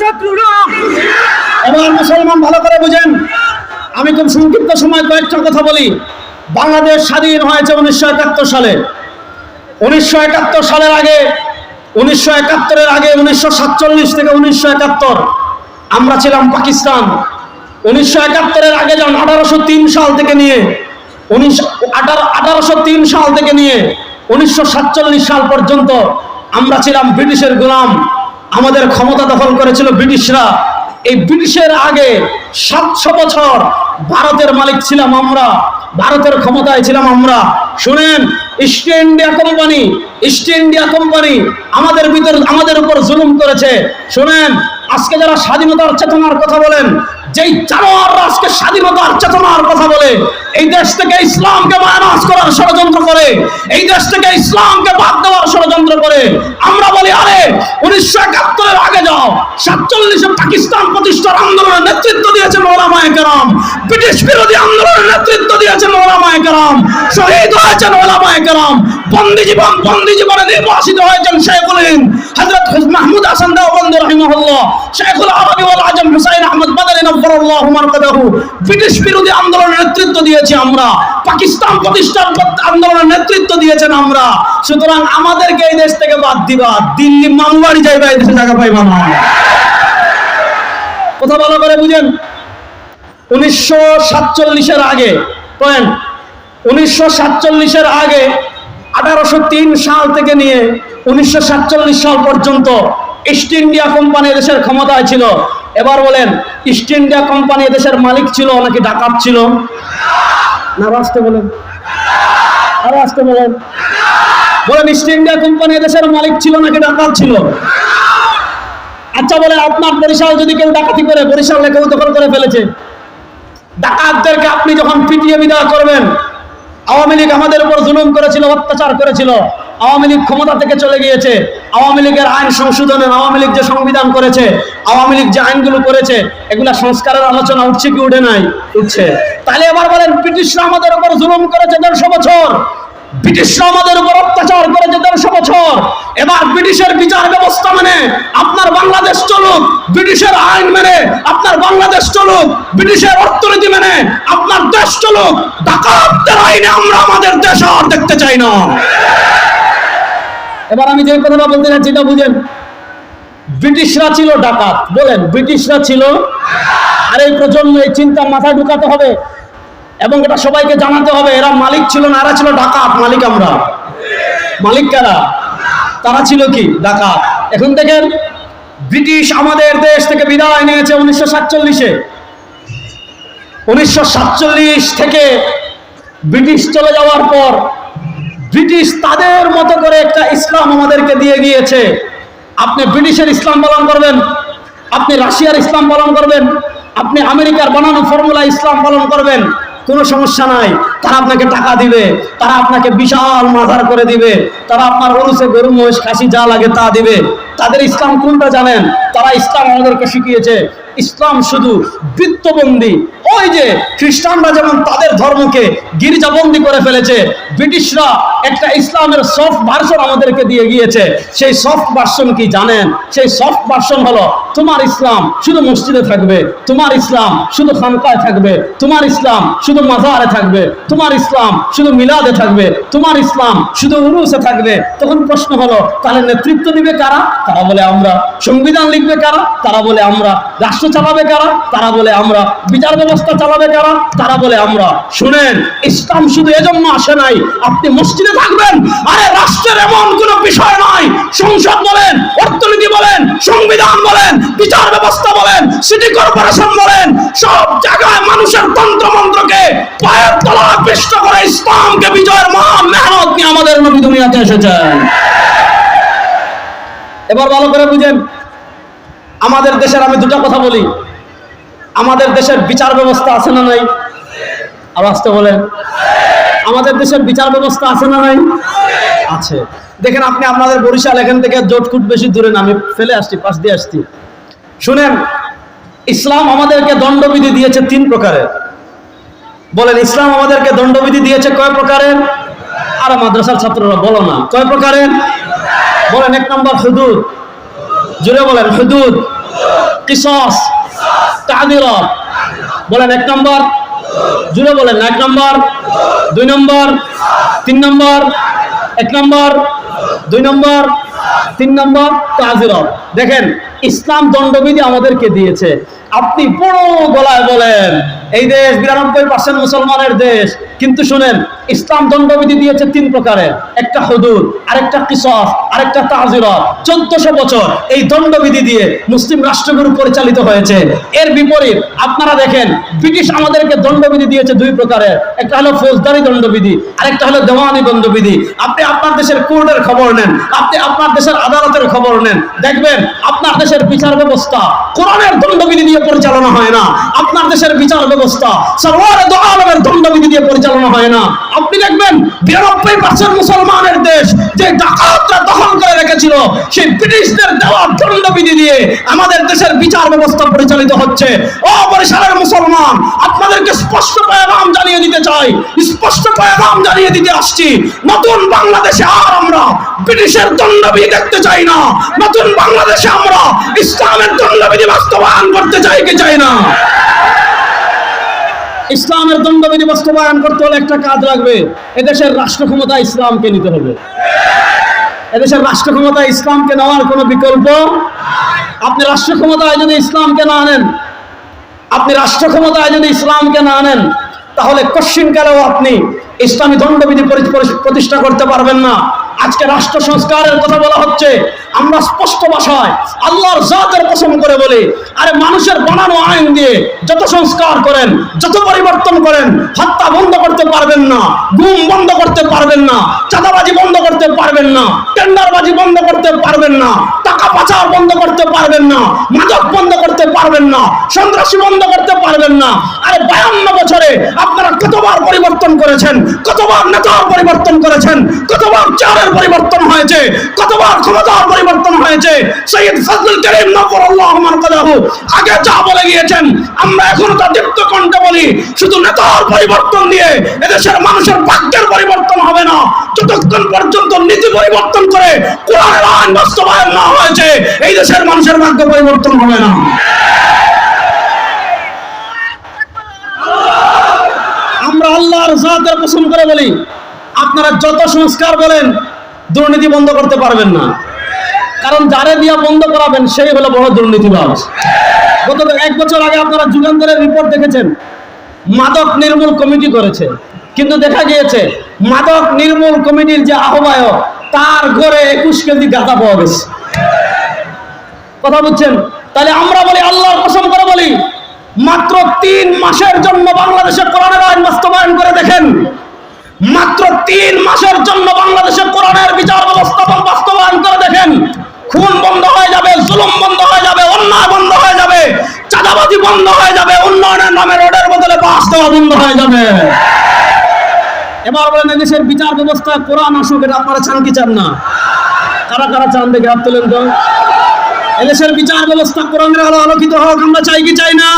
শত্রুরা। এবার মুসলমান ভালো করে বুঝেন, আমি খুব সংক্ষিপ্ত সময় কয়েকটা কথা বলি। বাংলাদেশ স্বাধীন হয়েছে 1971 সালে। 1971 সালের আগে, 1971-এর আগে 1947 থেকে 1971 আমরা ছিলাম পাকিস্তান। 1971-এর আগে যেমন 1803 সাল থেকে নিয়ে 1803 সাল থেকে নিয়ে 1947 সাল পর্যন্ত আমরা ছিলাম ব্রিটিশের গোলাম। আমাদের ক্ষমতা দখল করেছিল ব্রিটিশরা। এই ব্রিটিশের আগে 700 বছর ভারতের মালিক ছিলাম আমরা, ভারতের ক্ষমতায় ছিলাম আমরা। শুনেন, ইস্ট ইন্ডিয়া কোম্পানি আমাদের উপর জুলুম করেছে। শুনেন, আজকে যারা স্বাধীনতার চেতনার কথা বলেন, যেই জানোয়াররা আজকে স্বাধীনতার চেতনার কথা বলে, এই দেশ থেকে ইসলামকে মাইনাস করার ষড়যন্ত্র করে, এই দেশ থেকে ইসলামকে বাদ দেওয়ার ষড়যন্ত্র করে, আমরা বলি আরে 1971-এর আগে যাও। 47-এ পাকিস্তান প্রতিষ্ঠার আন্দোলনের নেতৃত্ব দিয়েছেন ওলামায়ে কেরাম, ব্রিটিশ বিরোধী আন্দোলনের নেতৃত্ব দিয়েছেন ওলামায়ে কেরাম, শহীদ হয়েছেন ওলামায়ে কেরাম, বন্দি জীবনে নির্বাসিত হয়েছেন শেখুল হিন্দ হযরত মাহমুদ হাসান দেওবন্দি রাহিমাহুল্লাহ, শেখুল আরবি ওয়াল আজম হুসাইন আহমদ মাদানী নব্বরাল্লাহু মারকাদাহু। ব্রিটিশ বিরোধী আন্দোলনের নেতৃত্ব দিয়েছি আমরা, পাকিস্তান প্রতিষ্ঠার আন্দোলনের নেতৃত্ব দিয়েছেন আমরা। সুতরাং আমাদেরকে এই দেশ থেকে বাদ দিবা, দিল্লি মামুবাড়ি যাইবা, এই দেশে জায়গা পাইবা না। কথা ভালো করে বুঝেন। 1947-এর আগে, 1947-এর আগে 1803 সাল থেকে নিয়ে 1947 সাল পর্যন্ত ইস্ট ইন্ডিয়া কোম্পানি দেশের ক্ষমতায় ছিল। এবার বলেন, ইস্ট ইন্ডিয়া কোম্পানি দেশের মালিক ছিল নাকি ডাকাত ছিল? না, আসতে বলেন, আরো আসতে বলেন। বলেন, ইস্ট ইন্ডিয়া কোম্পানি দেশের মালিক ছিল নাকি ডাকাত ছিল? আচ্ছা বলে, আপনার বরিশাল যদি কেউ ডাকাতি করে, বরিশাল কেউ দখল করে ফেলেছে, ডাকাতদেরকে আপনি যখন পিটিয়ে বিদায় করবেন, আওয়ামী লীগ আমাদের উপর জুলুম করেছিল, অত্যাচার করেছিল, আওয়ামী লীগ ক্ষমতা থেকে চলে গিয়েছে, আওয়ামী লীগের আইন সংশোধনে, আওয়ামী লীগ যে সংবিধান করেছে, আওয়ামী লীগ যে আইনগুলো করেছে, এগুলা সংস্কারের আলোচনা উঠছে কি উঠে নাই? উঠছে। তাহলে এবার বলেন, ব্রিটিশরা আমাদের উপর জুলুম করেছে 150 বছর, ব্রিটিশরা আমাদের উপর অত্যাচার করেছে 150 বছর। এবার ব্রিটিশের বিচার ব্যবস্থা মেনে আপনার বাংলাদেশ চলুক, ব্রিটিশের আইন মেনে আপনার বাংলাদেশ চলুক, ব্রিটিশের অর্থনীতি মেনে আপনার দেশ চলুক। ডাকাতদের আইনে আমরা আমাদের দেশ আর দেখতে চাই না। এবার আমি যে কথাটা বলতে চাচ্ছি এটা বুঝেন। ব্রিটিশরা ছিল ডাকাত, বলেন ব্রিটিশরা ছিল। আর এই প্রজন্ম এই চিন্তা মাথায় ঢুকাতে হবে এবং এটা সবাইকে জানাতে হবে, এরা মালিক ছিল না, এরা ছিল ডাকাত। মালিক আমরা, মালিক কারা? তারা ছিল কি? ডাকাত। এখন দেখেন, ব্রিটিশ আমাদের দেশ থেকে বিদায় নিয়েছে 1947-এ। 1947 থেকে ব্রিটিশ চলে যাওয়ার পর ব্রিটিশ তাদের মতো করে একটা ইসলাম আমাদেরকে দিয়ে গিয়েছে। আপনি ব্রিটিশের ইসলাম পালন করবেন, আপনি রাশিয়ার ইসলাম পালন করবেন, আপনি আমেরিকার বানানো ফর্মুলা ইসলাম পালন করবেন, কোনো সমস্যা নাই। তারা আপনাকে টাকা দিবে, তারা আপনাকে বিশাল মাজার করে দিবে, তারা আপনার অনুসে গরু মহিষ খাসি যা লাগে তা দিবে। তাদের ইসলাম কোনটা জানেন? তারা ইসলাম আমাদেরকে শিখিয়েছে ইসলাম শুধু বৃত্তবন্দি। ওই যে খ্রিস্টানরা যেমন তাদের ধর্মকে গির্জাবন্দি করে ফেলেছে, ব্রিটিশরা একটা ইসলামের সফট ভার্সন আমাদেরকে দিয়ে গিয়েছে। সেই সফট ভার্সন কি জানেন? সেই সফট ভার্সন হলো, তোমার ইসলাম শুধু মসজিদে থাকবে, তোমার ইসলাম শুধু খানকায় থাকবে, তোমার ইসলাম শুধু মাজারে থাকবে, তোমার ইসলাম শুধু মিলাদে থাকবে, তোমার ইসলাম শুধু উরুসে থাকবে। তখন প্রশ্ন হলো, তাহলে নেতৃত্ব দিবে কারা? তারা বলে আমরা। সংবিধান লিখবে কারা? তারা বলে আমরা। রাষ্ট্র চালাবে কারা? তারা বলে আমরা। বিচার ব্যবস্থা চালাবে কারা? তারা বলে আমরা। শুনেন, ইসলাম শুধু এজন্য আসে নাই আপনি মসজিদে থাকবেন। আরে রাষ্ট্রের এমন কোনো বিষয় নয়, সংসদ বলেন, অর্থনীতি বলেন, সংবিধান বলেন, বিচার ব্যবস্থা বলেন, সিটি কর্পোরেশন বলেন, সব জায়গায় মানুষের তন্ত্রমন্ত্রকে পায়ের তলায় পিষ্ট করে ইসলামকে বিজয়ের মহান মেহনত নিয়ে আমাদের নবী দুনিয়াতে এসেছেন। এবার ভালো করে বুঝেন, আমাদের দেশের, আমি দুটো কথা বলি, আমাদের দেশের বিচার ব্যবস্থা আছে না নাই? আর আসতে বলেন, আমাদের দেশের বিচার ব্যবস্থা আছে না নাই? আছে। দেখেন, আপনি আপনাদের বরিশাল এখান থেকে জোটকুট বেশি দূরে না, আমি ফেলে আসছি, পাশ দিয়ে আসছি। শুনেন, ইসলাম আমাদেরকে দণ্ডবিধি দিয়েছে 3 প্রকারের। বলেন, ইসলাম আমাদেরকে দণ্ডবিধি দিয়েছে কয় প্রকারের? আর মাদ্রাসার ছাত্ররা বলো না, কয় প্রকারের? বলেন, 1 নম্বর হুদুদ। জোরে বলেন, হুদুদ। কিসাস, তা'যীরাত। বলেন 1 নম্বর, জুড়ে বলেন 1 নম্বর, 2 নম্বর, 3 নম্বর। 1 নম্বর, 2 নম্বর, 3 নম্বর তা'যীরাত। দেখেন ইসলাম দণ্ডবিধি আমাদেরকে দিয়েছে। আপনি বড় গলায় বলেন এই দেশ 92% মুসলমানের দেশ, কিন্তু শুনেন ইসলাম দণ্ডবিধি দিয়েছে 3 প্রকারের, একটা হুদুদ, আরেকটা কিসাস, আরেকটা তা'যীরাত। 1400 বছর এই দণ্ডবিধি দিয়ে মুসলিম রাষ্ট্রগুলো পরিচালিত হয়েছে। এর বিপরীত আপনারা দেখেন ব্রিটিশ আমাদেরকে দণ্ডবিধি দিয়েছে 2 প্রকারের, একটা হলো ফৌজদারি দণ্ডবিধি, আরেকটা হলো দেওয়ানি দণ্ডবিধি। আপনি আপনার দেশের কোর্টের খবর নেন, আপনি আপনার দেশের আদালতের খবর নেন, দেখবেন আপনার দেশের বিচার ব্যবস্থা কোরআনের দণ্ডবিধি দিয়ে পরিচালনা হয় না। আপনার দেশের বিচার ব্যবস্থা সরওয়ারে দো আলমের দণ্ডবিধি দিয়ে পরিচালনা হয় না। আপনি দেখবেন 92% মুসলমানের দেশ যে ডাকাতরা দখল করে রেখেছিল, সেই ব্রিটিশদের দেওয়া দণ্ডবিধি দিয়ে আমাদের দেশের বিচার ব্যবস্থা পরিচালিত হচ্ছে। ও বরিশালের মুসলমান, আপনাদেরকে স্পষ্ট পয়গাম জানিয়ে দিতে চাই, স্পষ্ট পয়গাম জানিয়ে দিতে আসছি, নতুন বাংলাদেশে আর আমরা ব্রিটিশের দণ্ডবিধি দেখতে চাই না। নতুন বাংলাদেশে আমরা ইসলামের দণ্ডবিধি বাস্তবায়ন করতে চাই কি চাই না? ইসলামের দণ্ডবিধি বাস্তবায়ন করতে হলে একটা কাজ লাগবে, এদেশের রাষ্ট্র ক্ষমতা ইসলামকে নিতে হবে। এদেশের রাষ্ট্র ক্ষমতা ইসলামকে নেওয়ার কোনো বিকল্প। আপনি রাষ্ট্র ক্ষমতায় যদি ইসলামকে না আনেন, আপনি রাষ্ট্র ক্ষমতায় যদি ইসলামকে না আনেন, তাহলে কশ্চিনকালেও আপনি ইসলামী দণ্ডবিধি প্রতিষ্ঠা করতে পারবেন না। আজকে রাষ্ট্র সংস্কারের কথা বলা হচ্ছে, আমরা স্পষ্ট ভাষায় আল্লাহর জাতের কসম করে বলি, আরে মানুষের বানানো আইন দিয়ে যত সংস্কার করেন, যত পরিবর্তন করেন, হত্যা বন্ধ করতে পারবেন না, গুম বন্ধ করতে পারবেন না, চাঁদাবাজি বন্ধ করতে পারবেন না, টেন্ডারবাজি বন্ধ করতে পারবেন না, টাকা পাচার বন্ধ করতে পারবেন না, মাদক বন্ধ করতে পারবেন না, সন্ত্রাসী বন্ধ করতে পারবেন না। আরে 52 বছরে আপনারা কতবার পরিবর্তন করেছেন, কতবার নেতার পরিবর্তন করেছেন, কতবার চেয়ারের পরিবর্তন হয়েছে, কতবার ক্ষমতার পরিবর্তন হয়েছে। সৈয়দ ফজলুল করিম নফরুল্লাহ মারকাদাহু আগে যা বলে গিয়েছেন, আমরা এখন তা দীপ্ত কণ্ঠে বলি, শুধু নেতার পরিবর্তন দিয়ে এদেশের মানুষের ভাগ্যের পরিবর্তন হবে না। যতক্ষণ পর্যন্ত নীতি পরিবর্তন করে কোরআনের আইন বাস্তবায়ন না হয়েছে, এই দেশের মানুষের ভাগ্য পরিবর্তন হবে না। আমরা আল্লাহর জাতের কসম করে বলি, আপনারা যত সংস্কার বলেন, দুর্নীতি বন্ধ করতে পারবেন না। কারণ যারে দিয়া বন্ধ করাবেন সেই হলো বড় দুর্নীতিবাজ। গত 1 বছর আগে আপনারা যুগান্তরের রিপোর্ট দেখেছেন, মাদক নির্মূল কমিটি করেছে, কিন্তু দেখা গিয়েছে মাদক নির্মূল কমিটির যে আহ্বায়ক, তার ঘরে 21 কেজি গাঁজা পাওয়া গেছে। কথা বুঝছেন? তাহলে আমরা বলি, আল্লাহর কসম করে বলি, মাত্র 3 মাসের জন্য বাংলাদেশে কোরআনের আইন বাস্তবায়ন করে দেখেন। মাত্র 3 মাসের জন্য বাংলাদেশে কোরআনের বিচার ব্যবস্থা বাস্তবায়ন করে দেখেন। খুন বন্ধ হয়ে যাবে, জুলুম বন্ধ হয়ে যাবে, অন্যায় বন্ধ হয়ে যাবে, চাঁদাবাজি বন্ধ হয়ে যাবে, উন্নয়নের নামে রোডের বদলে বাস দেওয়া বন্ধ হয়ে যাবে। এবার বলেন, দেশের বিচার ব্যবস্থা কোরআন আসুক, এটা আপনারা চান কি চান না? কারা কারা চান দেখে হাত তোলেন তো। এদেশের বিচার ব্যবস্থা কোরআনের আলো আলোকিত হোক, আমরা চাই কি চাই না?